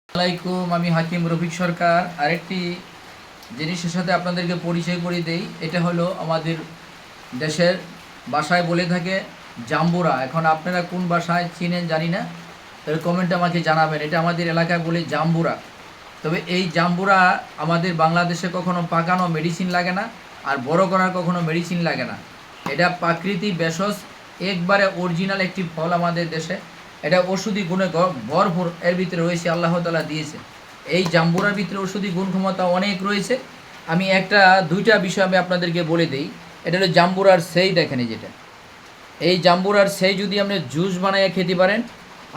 আসসালামাইকুম, আমি হাকিম রফিক সরকার। আরেকটি জিনিসের সাথে আপনাদেরকে পরিচয় করে দেই। এটা হলো আমাদের দেশের ভাষায় বলে থাকে জাম্বুরা। এখন আপনারা কোন ভাষায় চিনেন জানি না, তবে কমেন্টে আমাকে জানাবেন। এটা আমাদের এলাকায় বলে জাম্বুরা। তবে এই জাম্বুরা আমাদের বাংলাদেশে কখনো পাকানো মেডিসিন লাগে না, আর বড় করার কখনো মেডিসিন লাগে না। এটা প্রাকৃতিক ভেষজ, একবারে অরিজিনাল একটি ফল আমাদের দেশে। এটা ওষুধি গুণে ভরপুর, এর ভিতরে রয়েছে, আল্লাহ তাআলা দিয়েছে। এই জাম্বুরার ভিতরে ওষুধি গুণ ক্ষমতা অনেক রয়েছে। আমি দুইটা বিষয় আমি আপনাদেরকে বলে দিই। এটা হলো জাম্বুরার সেই, দেখেন যেটা এই জাম্বুরার সেই যদি আপনি জুস বানাইয়া খেতে পারেন,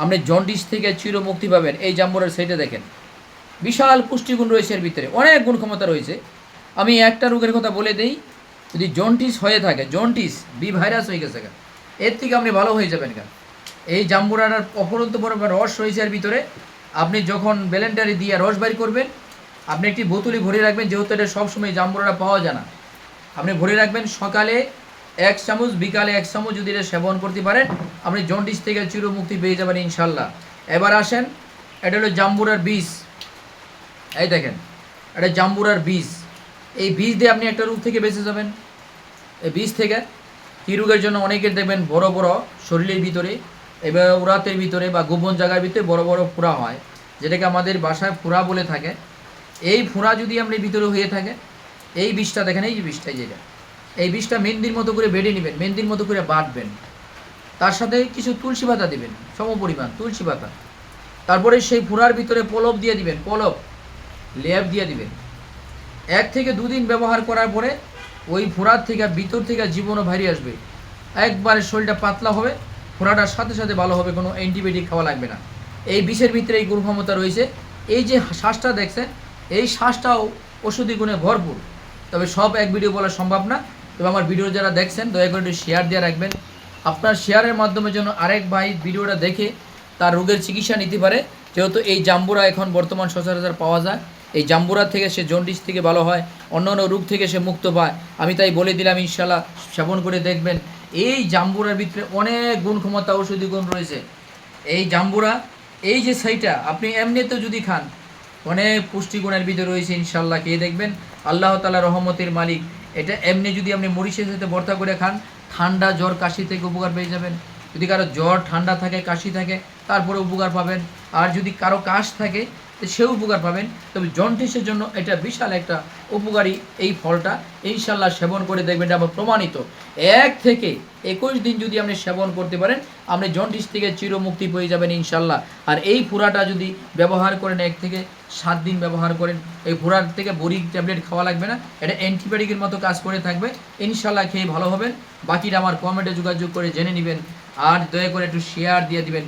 আপনি জন্ডিস থেকে চির মুক্তি পাবেন। এই জাম্বুরার সেইটা দেখেন, বিশাল পুষ্টিগুণ রয়েছে, এর ভিতরে অনেক গুণ ক্ষমতা রয়েছে। আমি একটা রোগের কথা বলে দিই, যদি জন্ডিস হয়ে থাকে, জন্ডিস বি ভাইরাস হয়ে গেছে, এর থেকে আপনি ভালো হয়ে যাবেন। এই জাম্বুরার অপরন্ত বড় রস রয়েছে এর ভিতরে। আপনি যখন ব্লেন্ডারে দিয়ে রস বাইর করবেন, আপনি একটি বোতলে ভরে রাখবেন, যেহেতু এটা সবসময় জাম্বুরাটা পাওয়া যায় না। আপনি ভরে রাখবেন, সকালে 1 চামচ, বিকালে 1 চামচ যদি এটা সেবন করতে পারেন, আপনি জন্ডিস থেকে চিরমুক্তি পেয়ে যাবেন ইনশাল্লাহ। এবার আসেন, এটা হলো জাম্বুরার বীজ। এই দেখেন, এটা জাম্বুরার বীজ। এই বীজ দিয়ে আপনি একটা রোগ থেকে বেঁচে যাবেন। এই বীজ থেকে কী রোগের জন্য অনেকের দেখবেন বড় বড় শরীরের ভিতরে, এবার উরাতের ভিতরে বা গোপন জায়গার ভিতরে বড় বড় ফোঁড়া হয়, যেটাকে আমাদের ভাষায় ফোঁড়া বলে থাকে। এই ফোঁড়া যদি আপনি ভিতরে হয়ে থাকে, এই বিষটা দেখেন, এই যে বিষটাই যেটা, এই বিষটা মেহেন্দির মতো করে বেড়ে নেবেন, মেহেন্দির মতো করে বাটবেন। তার সাথে কিছু তুলসী পাতা দিবেন, সম পরিমাণ তুলসী পাতা। তারপরে সেই ফোঁড়ার ভিতরে পলব দিয়ে দিবেন, পলব লেপ দিয়ে দিবেন। 1 থেকে 2 দিন ব্যবহার করার পরে ওই ফোঁড়ার থেকে ভিতর থেকে জীবাণু বাইরে আসবে, একবারে শরীরটা পাতলা হবে, ফোঁড়াটার সাথে সাথে ভালো হবে, কোনো অ্যান্টিবায়োটিক খাওয়া লাগবে না। এই বিষের ভিতরে এই গুণ ক্ষমতা রয়েছে। এই যে শ্বাসটা দেখছেন, এই শ্বাসটাও ওষুধি গুণে ভরপুর। তবে সব এক ভিডিও বলা সম্ভব না। তবে আমার ভিডিও যারা দেখছেন, দয়া করে একটু শেয়ার দিয়ে রাখবেন। আপনার শেয়ারের মাধ্যমে যেন আরেক ভাই ভিডিওটা দেখে তার রোগের চিকিৎসা নিতে পারে। যেহেতু এই জাম্বুরা এখন বর্তমান সচরাচর পাওয়া যায়, এই জাম্বুরা থেকে সে জন্ডিস থেকে ভালো হয়, অন্যান্য রোগ থেকে সে মুক্ত পায়। আমি তাই বলে দিলাম, ইনশাল্লাহ সেবন করে দেখবেন। এই জাম্বুরার ভিতরে অনেক গুণ ক্ষমতা, ঔষধি গুণ রয়েছে। এই জাম্বুরা, এই যে সেইটা আপনি এমনিতেও যদি খান, অনেক পুষ্টিগুণের ভিতরে রয়েছে। ইনশাল্লাহ খেয়ে দেখবেন, আল্লাহ তাআলা রহমতের মালিক। এটা এমনি যদি আপনি মরিচের সাথে ভর্তা করে খান, ঠান্ডা জ্বর কাশি থেকে উপকার পেয়ে যাবেন। যদি কারো জ্বর ঠান্ডা থাকে, কাশি থাকে, তারপরে উপকার পাবেন। আর যদি কারো কাশ থাকে, সেও উপকার পাবেন। তবে জন্ডিসের জন্য এটা বিশাল একটা উপকারী এই ফলটা। ইনশাল্লাহ সেবন করে দেখবেন, এটা আমার প্রমাণিত। 1 থেকে 21 দিন যদি আপনি সেবন করতে পারেন, আপনি জন্ডিস থেকে চিরমুক্তি পেয়ে যাবেন ইনশাল্লাহ। আর এই ফুরাটা যদি ব্যবহার করেন, 1 থেকে 7 দিন ব্যবহার করেন, এই ফুরার থেকে বড়ি ট্যাবলেট খাওয়া লাগবে না, এটা অ্যান্টিবায়োটিকের মতো কাজ করে থাকবে। ইনশাল্লাহ খেয়ে ভালো হবেন। বাকিটা আমার কমেন্টে যোগাযোগ করে জেনে নেবেন। আর দয়া করে একটু শেয়ার দিয়ে দিবেন।